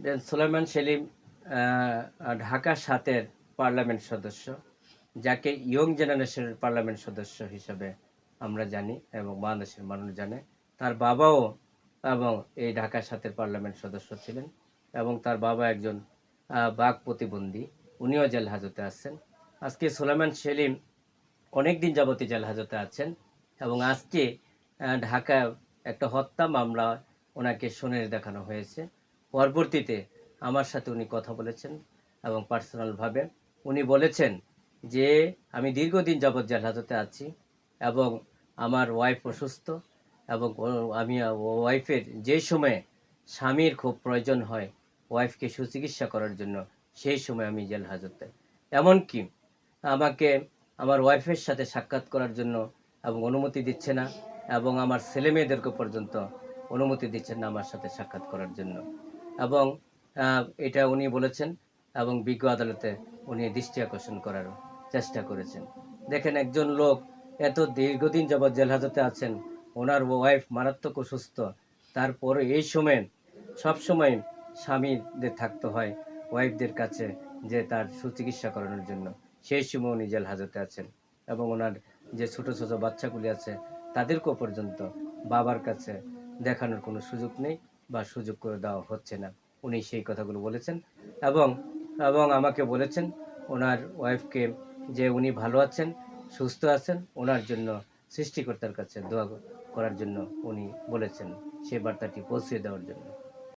দেন Sulaiman Selim Dhaka ৭-এর parliament সদস্য, যাকে young জেনারেশনের পার্লামেন্ট সদস্য হিসাবে আমরা জানি এবং বাংলাদেশের মানুষ জানে। তার বাবাও এবং এই ঢাকা ৭-এর পার্লামেন্ট সদস্য ছিলেন এবং তার বাবা একজন বাক প্রতিবন্ধী, উনিও জেল হাজতে আছেন। আজকে সুলাইমান সেলিম অনেক দিন যাবতীয় জেল হাজতে আছেন এবং আজকে ঢাকায় একটা হত্যা মামলা ওনাকে শুনানি দেখানো হয়েছে। পরবর্তীতে আমার সাথে উনি কথা বলেছেন এবং পার্সোনালভাবে উনি বলেছেন যে আমি দীর্ঘদিন যাবৎ জেল হাজতে আছি এবং আমার ওয়াইফ অসুস্থ এবং আমি ওয়াইফের যে সময়ে স্বামীর খুব প্রয়োজন হয় ওয়াইফকে সুচিকিৎসা করার জন্য, সেই সময় আমি জেল হাজতে। এমনকি আমাকে আমার ওয়াইফের সাথে সাক্ষাৎ করার জন্য এবং অনুমতি দিচ্ছে না এবং আমার ছেলেমেয়েদেরকে পর্যন্ত অনুমতি দিচ্ছেন না আমার সাথে সাক্ষাৎ করার জন্য। এবং এটা উনি বলেছেন এবং বিজ্ঞ আদালতে উনি দৃষ্টি আকর্ষণ করার চেষ্টা করেছেন। দেখেন, একজন লোক এত দীর্ঘদিন যাবৎ জেল হাজতে আছেন, ওনার ওয়াইফ মারাত্মক অসুস্থ, তারপরে এই সময়ে সবসময় স্বামীদের থাকতে হয় ওয়াইফদের কাছে যে তার সুচিকিৎসা করানোর জন্য। সেই সময় উনি জেল হাজতে আছেন এবং ওনার যে ছোট ছোট বাচ্চাগুলি আছে তাদেরকেও পর্যন্ত বাবার কাছে দেখানোর কোনো সুযোগ নেই বা সুযোগ করে দেওয়া হচ্ছে না। উনি সেই কথাগুলো বলেছেন এবং এবং আমাকে বলেছেন ওনার ওয়াইফকে যে উনি ভালো আছেন, সুস্থ আছেন, ওনার জন্য সৃষ্টিকর্তার কাছে দোয়া করার জন্য উনি বলেছেন, সেই বার্তাটি পৌঁছে দেওয়ার জন্য।